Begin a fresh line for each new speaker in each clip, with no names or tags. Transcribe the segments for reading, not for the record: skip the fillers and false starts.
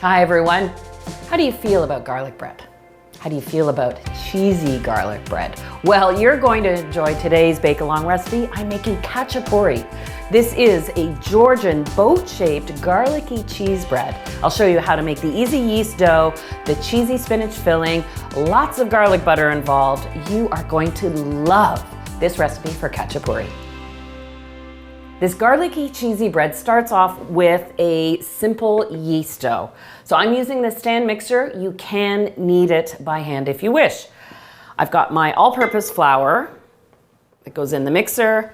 Hi everyone. How do you feel about garlic bread? How do you feel about cheesy garlic bread? Well, you're going to enjoy today's bake-along recipe. I'm making khachapuri. This is a Georgian boat-shaped garlicky cheese bread. I'll show you how to make the easy yeast dough, the cheesy spinach filling, lots of garlic butter involved. You are going to love this recipe for khachapuri. This garlicky cheesy bread starts off with a simple yeast dough. So I'm using the stand mixer. You can knead it by hand if you wish. I've got my all-purpose flour that goes in the mixer.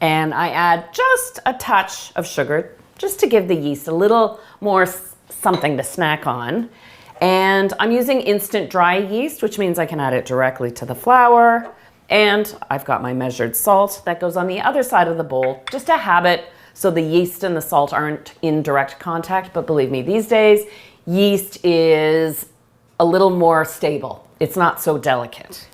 And I add just a touch of sugar just to give the yeast a little more something to snack on. And I'm using instant dry yeast, which means I can add it directly to the flour. And I've got my measured salt that goes on the other side of the bowl, just a habit so the yeast and the salt aren't in direct contact. But believe me, these days, yeast is a little more stable. It's not so delicate.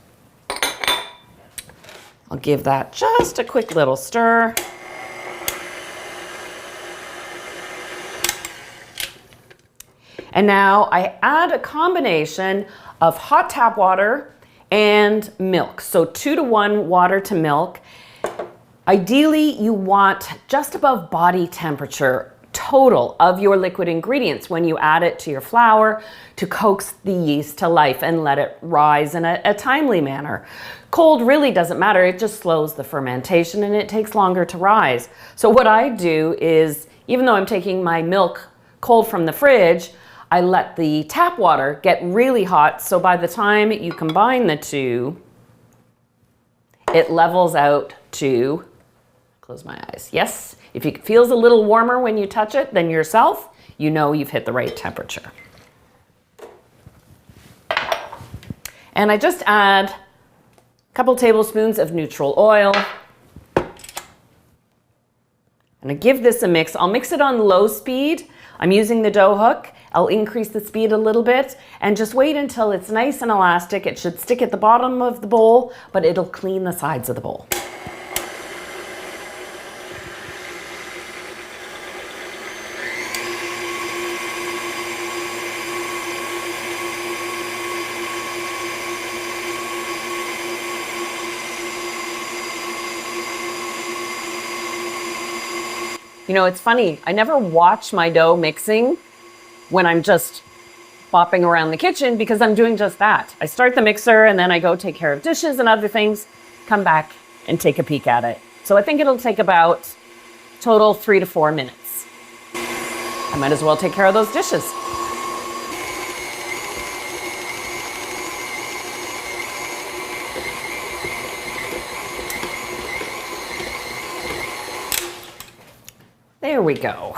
I'll give that just a quick little stir. And now I add a combination of hot tap water and milk. So 2-to-1 water to milk. Ideally, you want just above body temperature total of your liquid ingredients when you add it to your flour to coax the yeast to life and let it rise in a timely manner. Cold really doesn't matter. It just slows the fermentation and it takes longer to rise. So what I do is, even though I'm taking my milk cold from the fridge, I let the tap water get really hot, so by the time you combine the two, it levels out to, close my eyes, yes, if it feels a little warmer when you touch it than yourself, you know you've hit the right temperature. And I just add a couple tablespoons of neutral oil. And I give this a mix. I'll mix it on low speed. I'm using the dough hook. I'll increase the speed a little bit and just wait until it's nice and elastic. It should stick at the bottom of the bowl, but it'll clean the sides of the bowl. You know, it's funny, I never watch my dough mixing when I'm just bopping around the kitchen because I'm doing just that. I start the mixer and then I go take care of dishes and other things, come back and take a peek at it. So I think it'll take about total 3 to 4 minutes. I might as well take care of those dishes. There we go.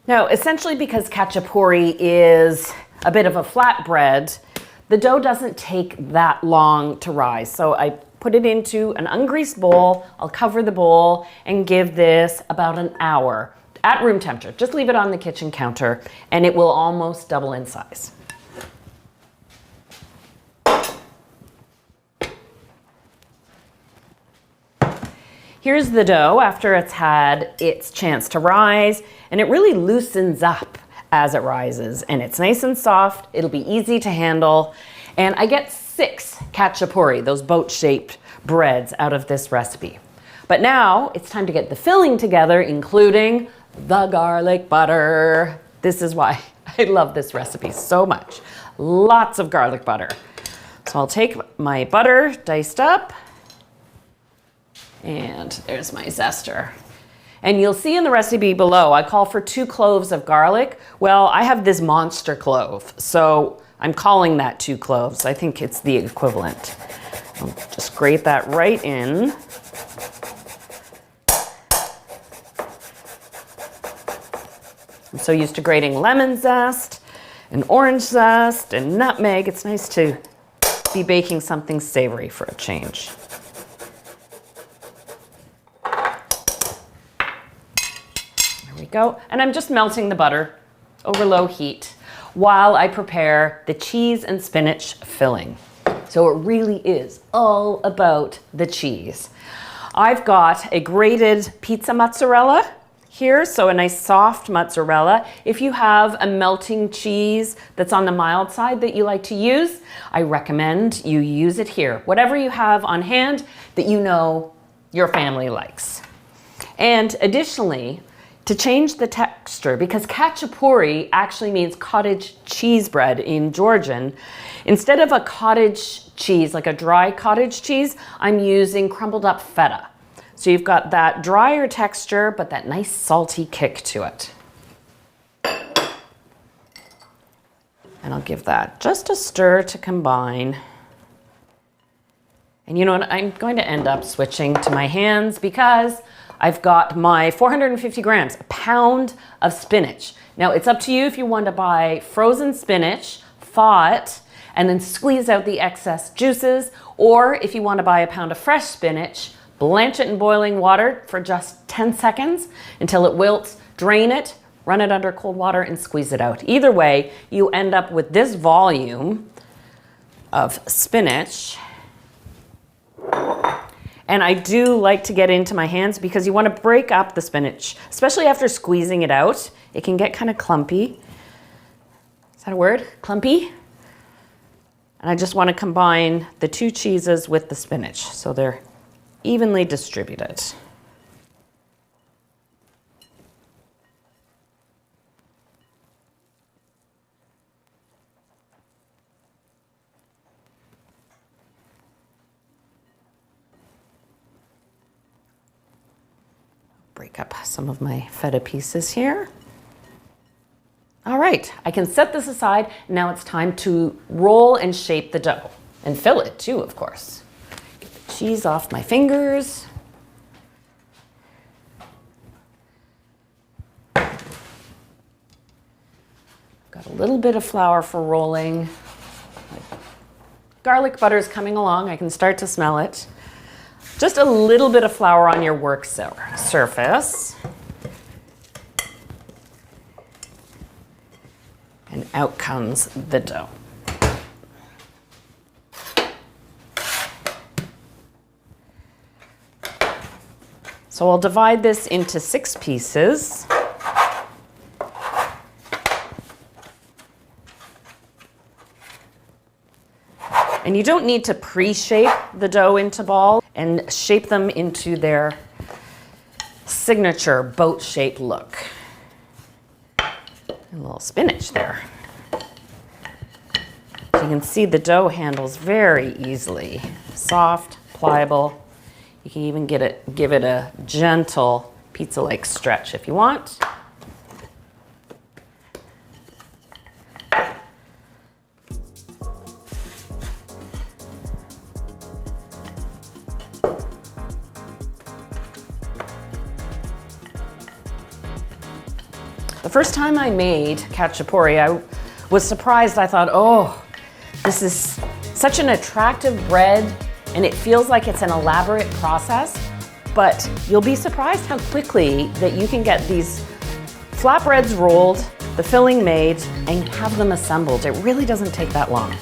Now, essentially because khachapuri is a bit of a flatbread, the dough doesn't take that long to rise. So I put it into an ungreased bowl. I'll cover the bowl and give this about an hour at room temperature. Just leave it on the kitchen counter and it will almost double in size. Here's the dough after it's had its chance to rise, and it really loosens up as it rises, and it's nice and soft. It'll be easy to handle, and I get 6 khachapuri, those boat-shaped breads, out of this recipe. But now it's time to get the filling together, including the garlic butter. This is why I love this recipe so much. Lots of garlic butter. So I'll take my butter diced up, and there's my zester. And you'll see in the recipe below, I call for 2 cloves of garlic. Well, I have this monster clove, so I'm calling that 2 cloves. I think it's the equivalent. I'll just grate that right in. I'm so used to grating lemon zest and orange zest and nutmeg. It's nice to be baking something savory for a change. There we go. And I'm just melting the butter over low heat. while I prepare the cheese and spinach filling. So it really is all about the cheese. I've got a grated pizza mozzarella here, so a nice soft mozzarella. If you have a melting cheese that's on the mild side that you like to use, I recommend you use it here. Whatever you have on hand that you know your family likes. And additionally, to change the texture, because Khachapuri actually means cottage cheese bread in Georgian, instead of a cottage cheese, like a dry cottage cheese, I'm using crumbled up feta. So you've got that drier texture, but that nice salty kick to it. And I'll give that just a stir to combine. And you know what, I'm going to end up switching to my hands because I've got my 450 grams, a pound of spinach. Now it's up to you if you want to buy frozen spinach, thaw it, and then squeeze out the excess juices, or if you want to buy a pound of fresh spinach, blanch it in boiling water for just 10 seconds until it wilts, drain it, run it under cold water and squeeze it out. Either way, you end up with this volume of spinach. And I do like to get into my hands because you want to break up the spinach, especially after squeezing it out. It can get kind of clumpy. Is that a word? Clumpy? And I just want to combine the two cheeses with the spinach so they're evenly distributed. Break up some of my feta pieces here. All right, I can set this aside. Now it's time to roll and shape the dough and fill it too, of course. Get the cheese off my fingers. I've got a little bit of flour for rolling. Garlic butter is coming along. I can start to smell it. Just a little bit of flour on your work surface. And out comes the dough. So I'll divide this into 6 pieces. And you don't need to pre-shape the dough into balls and shape them into their signature boat-shaped look. A little spinach there. You can see the dough handles very easily. Soft, pliable. You can even give it a gentle pizza-like stretch if you want. The first time I made khachapuri, I was surprised. I thought, oh, this is such an attractive bread and it feels like it's an elaborate process, but you'll be surprised how quickly that you can get these flatbreads rolled, the filling made, and have them assembled. It really doesn't take that long.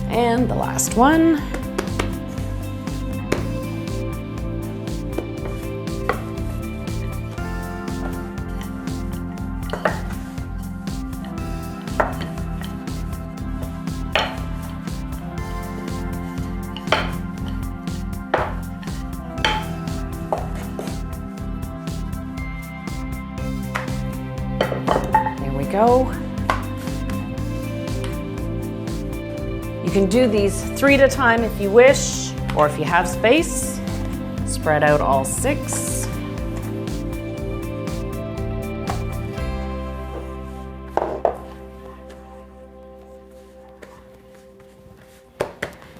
And the last one. There we go. You can do these 3 at a time if you wish, or if you have space, spread out all 6.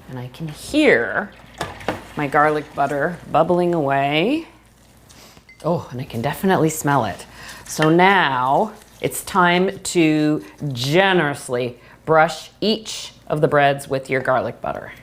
And I can hear my garlic butter bubbling away. Oh, and I can definitely smell it. So now it's time to generously brush each of the breads with your garlic butter.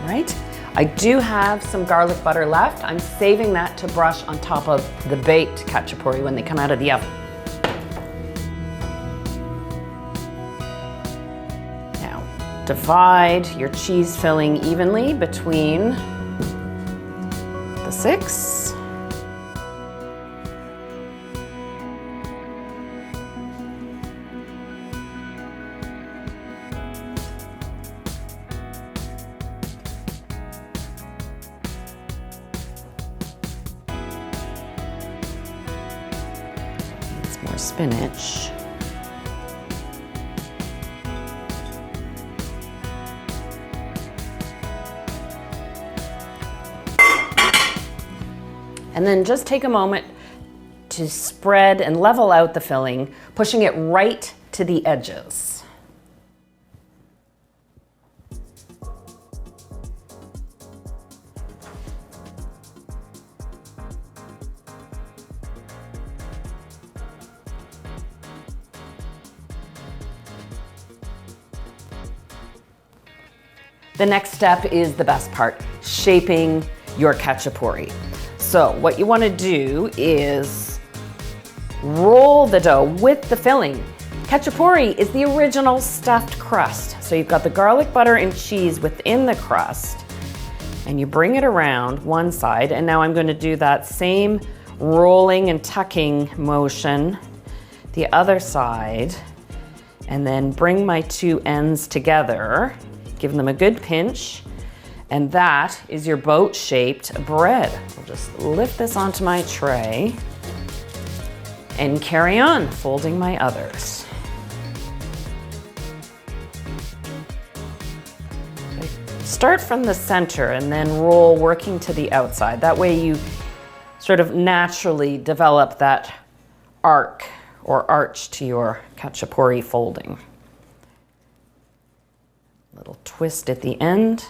Right? I do have some garlic butter left. I'm saving that to brush on top of the baked khachapuri when they come out of the oven. Now, divide your cheese filling evenly between the 6. More spinach. And then just take a moment to spread and level out the filling, pushing it right to the edges. The next step is the best part, shaping your khachapuri. So what you want to do is roll the dough with the filling. Khachapuri is the original stuffed crust. So you've got the garlic butter and cheese within the crust, and you bring it around one side, and now I'm going to do that same rolling and tucking motion the other side, and then bring my 2 ends together. Give them a good pinch, and that is your boat-shaped bread. I'll just lift this onto my tray and carry on folding my others. Start from the center and then roll working to the outside. That way you sort of naturally develop that arc or arch to your khachapuri folding. Little twist at the end.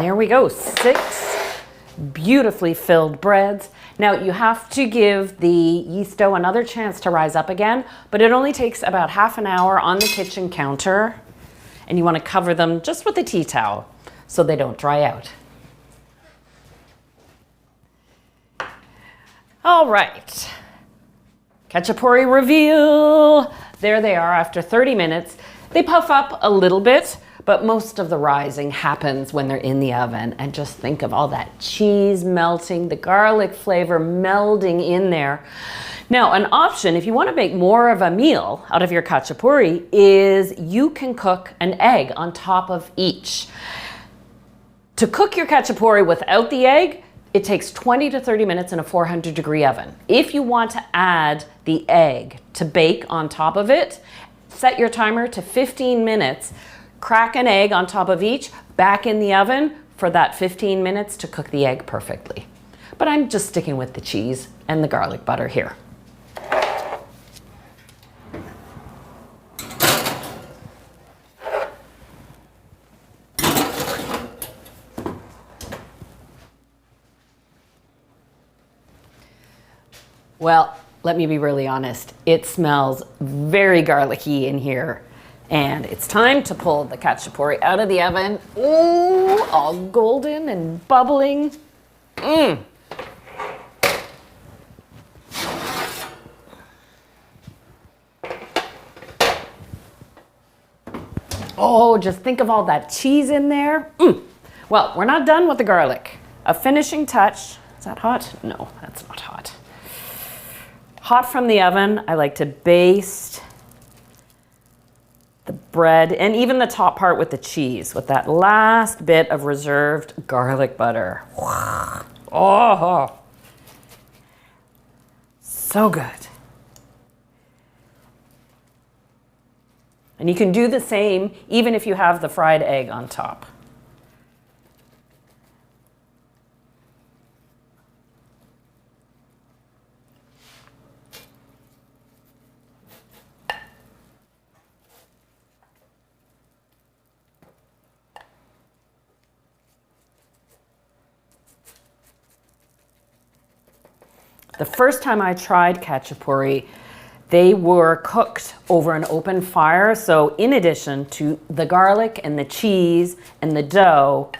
there we go, 6 beautifully filled breads. Now you have to give the yeast dough another chance to rise up again, but it only takes about half an hour on the kitchen counter, and you want to cover them just with a tea towel so they don't dry out. All right, Khachapuri Reveal. There they are after 30 minutes. They puff up a little bit, but most of the rising happens when they're in the oven. And just think of all that cheese melting, the garlic flavor melding in there. Now, an option, if you want to make more of a meal out of your khachapuri, is you can cook an egg on top of each. To cook your khachapuri without the egg, it takes 20 to 30 minutes in a 400-degree oven. If you want to add the egg to bake on top of it, set your timer to 15 minutes. Crack an egg on top of each, back in the oven for that 15 minutes to cook the egg perfectly. But I'm just sticking with the cheese and the garlic butter here. Well, let me be really honest. It smells very garlicky in here. And it's time to pull the khachapuri out of the oven. Ooh, all golden and bubbling. Oh, just think of all that cheese in there. Well, we're not done with the garlic. A finishing touch. Is that hot? No, that's not hot. Hot from the oven, I like to baste the bread and even the top part with the cheese with that last bit of reserved garlic butter. Oh, so good. And you can do the same even if you have the fried egg on top. The first time I tried khachapuri, they were cooked over an open fire. So in addition to the garlic and the cheese and the dough,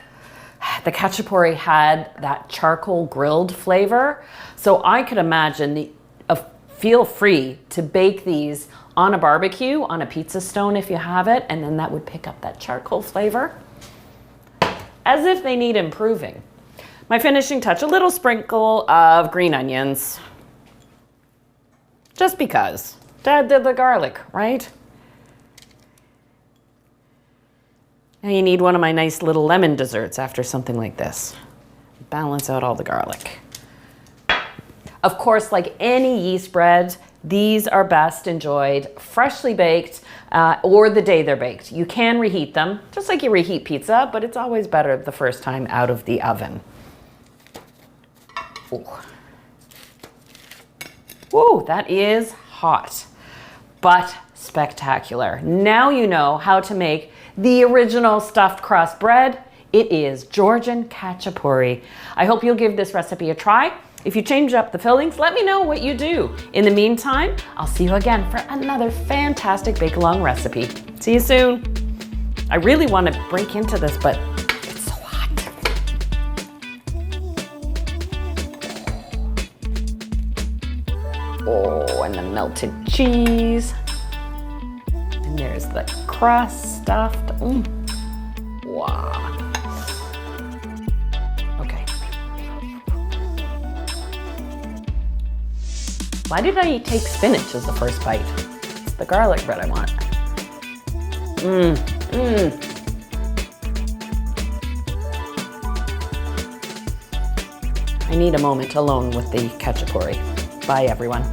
the khachapuri had that charcoal grilled flavor. So I could imagine, feel free to bake these on a barbecue, on a pizza stone if you have it, and then that would pick up that charcoal flavor as if they need improving. My finishing touch, a little sprinkle of green onions. Just because. Dad did the garlic, right? Now you need one of my nice little lemon desserts after something like this. Balance out all the garlic. Of course, like any yeast bread, these are best enjoyed freshly baked or the day they're baked. You can reheat them, just like you reheat pizza, but it's always better the first time out of the oven. Ooh. Whoa, that is hot, but spectacular. Now you know how to make the original stuffed crust bread. It is Georgian khachapuri. I hope you'll give this recipe a try. If you change up the fillings, let me know what you do. In the meantime, I'll see you again for another fantastic bake-along recipe. See you soon. I really want to break into this, but it's so hot. Oh, and the melted cheese. And there's the crust stuffed. Wow. Okay. Why did I take spinach as the first bite? It's the garlic bread I want. I need a moment alone with the khachapuri. Bye, everyone.